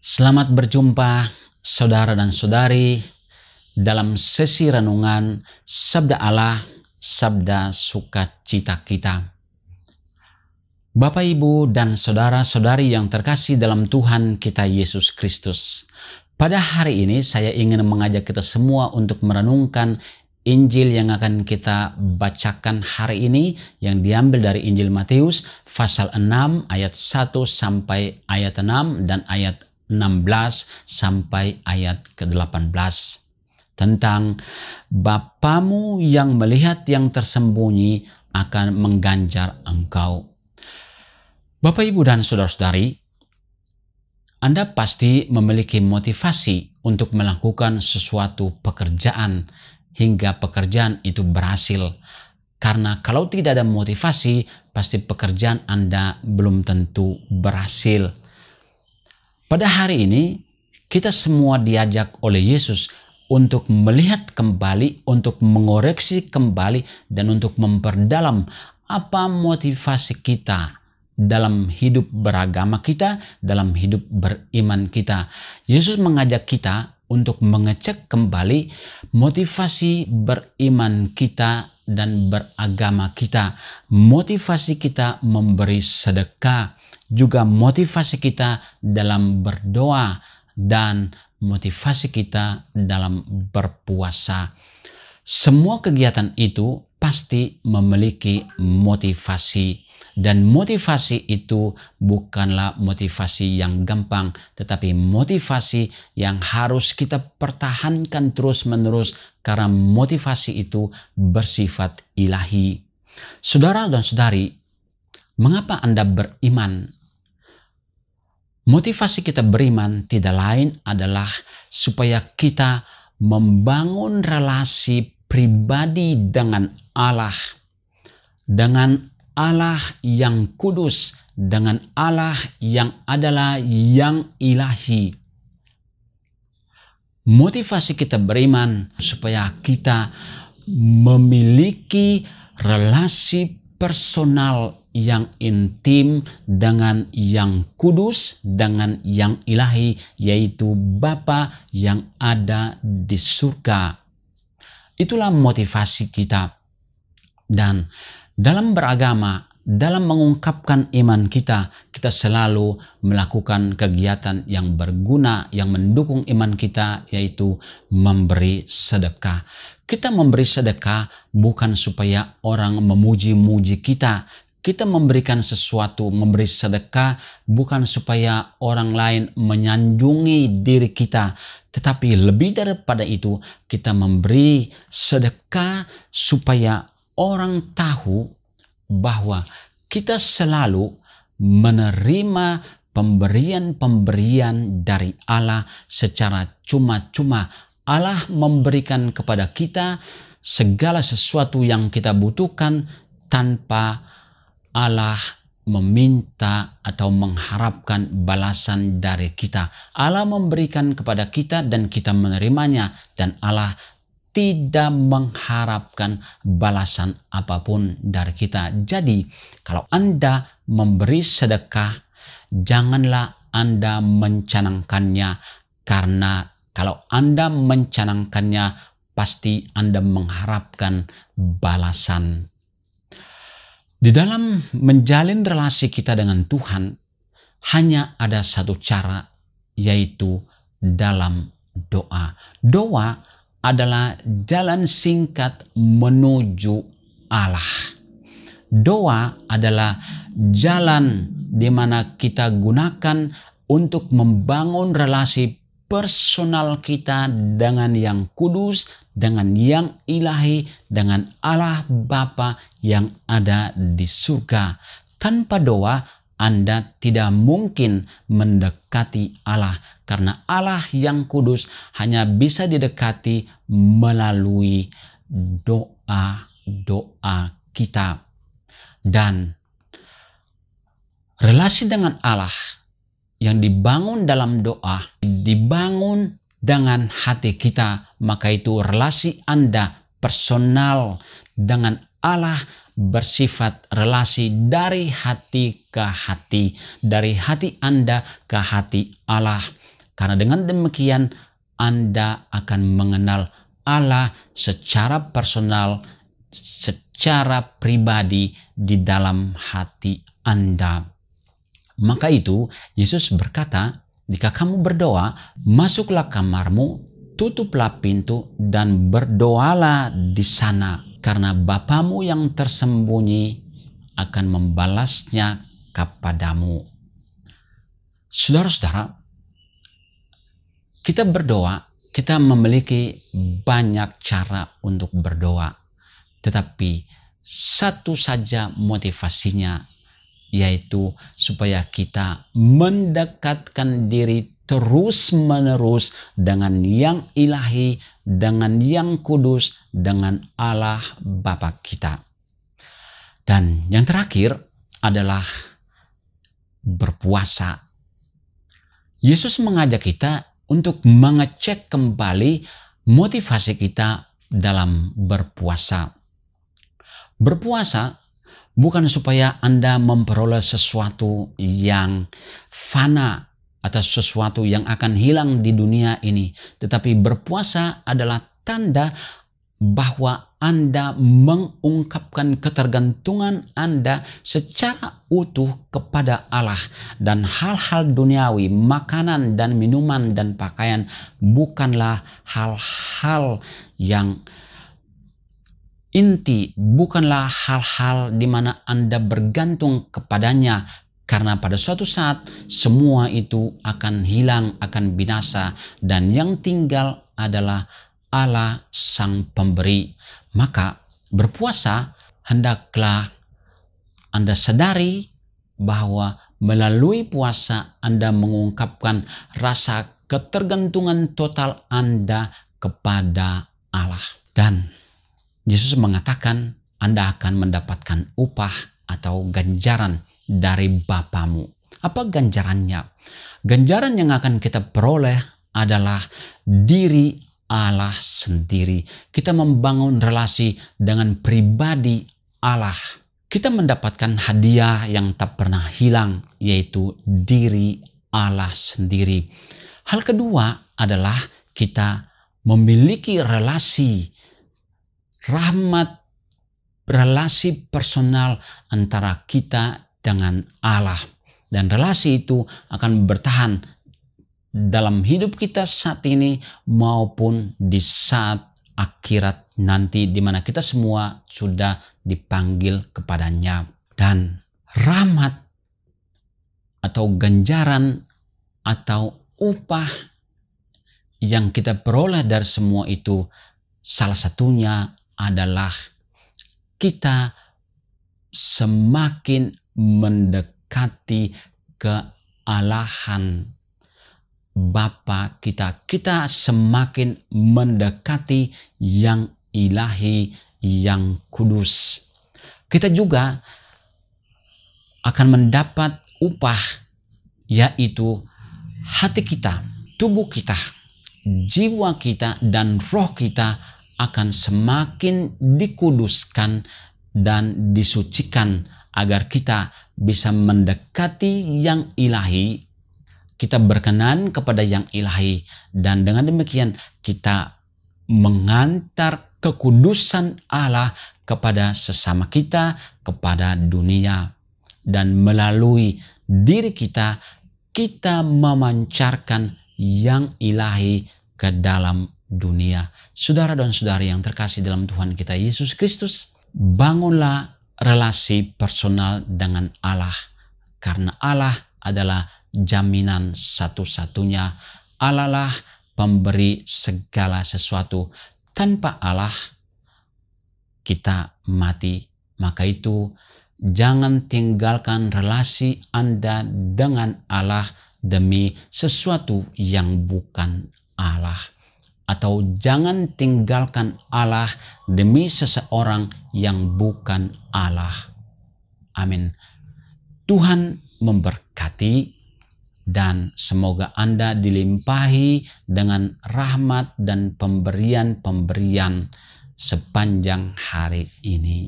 Selamat berjumpa saudara dan saudari dalam sesi renungan Sabda Allah, Sabda Sukacita kita. Bapak, Ibu, dan saudara-saudari yang terkasih dalam Tuhan kita Yesus Kristus. Pada hari ini saya ingin mengajak kita semua untuk merenungkan Injil yang akan kita bacakan hari ini yang diambil dari Injil Matius pasal 6 ayat 1 sampai ayat 6 dan ayat 16 sampai ayat ke-18 tentang Bapamu yang melihat yang tersembunyi akan mengganjar engkau. Bapak, Ibu, dan saudara-saudari, Anda pasti memiliki motivasi untuk melakukan sesuatu pekerjaan hingga pekerjaan itu berhasil. Karena kalau tidak ada motivasi, pasti pekerjaan Anda belum tentu berhasil. Pada hari ini, kita semua diajak oleh Yesus untuk melihat kembali, untuk mengoreksi kembali, dan untuk memperdalam apa motivasi kita dalam hidup beragama kita, dalam hidup beriman kita. Yesus mengajak kita untuk mengecek kembali motivasi beriman kita dan beragama kita. Motivasi kita memberi sedekah, juga motivasi kita dalam berdoa, dan motivasi kita dalam berpuasa. Semua kegiatan itu pasti memiliki motivasi. Dan motivasi itu bukanlah motivasi yang gampang, tetapi motivasi yang harus kita pertahankan terus-menerus karena motivasi itu bersifat ilahi. Saudara dan saudari, mengapa Anda beriman? Motivasi kita beriman tidak lain adalah supaya kita membangun relasi pribadi dengan Allah. Dengan Allah yang kudus, dengan Allah yang adalah yang ilahi. Motivasi kita beriman supaya kita memiliki relasi personal yang intim dengan yang kudus, dengan yang ilahi, yaitu Bapa yang ada di surga. Itulah motivasi kita. Dan dalam beragama, dalam mengungkapkan iman kita, kita selalu melakukan kegiatan yang berguna, yang mendukung iman kita, yaitu memberi sedekah. Kita memberi sedekah bukan supaya orang memuji-muji kita. Kita memberikan sesuatu, memberi sedekah bukan supaya orang lain menyanjungi diri kita. Tetapi lebih daripada itu, kita memberi sedekah supaya orang tahu bahwa kita selalu menerima pemberian-pemberian dari Allah secara cuma-cuma. Allah memberikan kepada kita segala sesuatu yang kita butuhkan tanpa Allah meminta atau mengharapkan balasan dari kita. Allah memberikan kepada kita dan kita menerimanya, dan Allah tidak mengharapkan balasan apapun dari kita. Jadi, kalau Anda memberi sedekah, janganlah Anda mencanangkannya, karena kalau Anda mencanangkannya, pasti Anda mengharapkan balasan. Di dalam menjalin relasi kita dengan Tuhan, hanya ada satu cara, yaitu dalam doa. Doa adalah jalan singkat menuju Allah. Doa adalah jalan di mana kita gunakan untuk membangun relasi personal kita dengan yang kudus, dengan yang ilahi, dengan Allah Bapa yang ada di surga. Tanpa doa, Anda tidak mungkin mendekati Allah, karena Allah yang kudus hanya bisa didekati melalui doa-doa kita. Dan relasi dengan Allah yang dibangun dalam doa, dibangun dengan hati kita, maka itu relasi Anda personal dengan Allah bersifat relasi dari hati ke hati, dari hati Anda ke hati Allah. Karena dengan demikian Anda akan mengenal Allah secara personal, secara pribadi di dalam hati Anda. Maka itu Yesus berkata, jika kamu berdoa, masuklah kamarmu, tutuplah pintu dan berdoalah di sana, karena Bapamu yang tersembunyi akan membalasnya kepadamu. Saudara-saudara, kita berdoa, kita memiliki banyak cara untuk berdoa. Tetapi satu saja motivasinya, yaitu supaya kita mendekatkan diri terus-menerus dengan yang ilahi, dengan yang kudus, dengan Allah Bapa kita. Dan yang terakhir adalah berpuasa. Yesus mengajak kita untuk mengecek kembali motivasi kita dalam berpuasa. Berpuasa bukan supaya Anda memperoleh sesuatu yang fana atau sesuatu yang akan hilang di dunia ini. Tetapi berpuasa adalah tanda bahwa Anda mengungkapkan ketergantungan Anda secara utuh kepada Allah, dan hal-hal duniawi, makanan dan minuman dan pakaian bukanlah hal-hal yang inti, bukanlah hal-hal di mana Anda bergantung kepadanya, karena pada suatu saat semua itu akan hilang, akan binasa, dan yang tinggal adalah Allah Sang Pemberi. Maka berpuasa hendaklah Anda sadari bahwa melalui puasa Anda mengungkapkan rasa ketergantungan total Anda kepada Allah. Dan Yesus mengatakan Anda akan mendapatkan upah atau ganjaran dari Bapamu. Apa ganjarannya? Ganjaran yang akan kita peroleh adalah diri Allah sendiri. Kita membangun relasi dengan pribadi Allah. Kita mendapatkan hadiah yang tak pernah hilang, yaitu diri Allah sendiri. Hal kedua adalah kita memiliki relasi rahmat, relasi personal antara kita dengan Allah. Dan relasi itu akan bertahan dalam hidup kita saat ini maupun di saat akhirat nanti, di mana kita semua sudah dipanggil kepadanya. Dan rahmat atau ganjaran atau upah yang kita peroleh dari semua itu, salah satunya adalah kita semakin mendekati kealahan Bapa kita. Kita semakin mendekati yang ilahi, yang kudus. Kita juga akan mendapat upah, yaitu hati kita, tubuh kita, jiwa kita, dan roh kita akan semakin dikuduskan dan disucikan agar kita bisa mendekati yang ilahi. Kita berkenan kepada yang ilahi, dan dengan demikian kita mengantar kekudusan Allah kepada sesama kita, kepada dunia. Dan melalui diri kita, kita memancarkan yang ilahi ke dalam dunia. Saudara dan saudari yang terkasih dalam Tuhan kita Yesus Kristus, bangunlah relasi personal dengan Allah, karena Allah adalah jaminan satu-satunya. Allah lah pemberi segala sesuatu. Tanpa Allah kita mati. Maka itu jangan tinggalkan relasi Anda dengan Allah demi sesuatu yang bukan Allah. Atau jangan tinggalkan Allah demi seseorang yang bukan Allah. Amin. Tuhan memberkati, dan semoga Anda dilimpahi dengan rahmat dan pemberian-pemberian sepanjang hari ini.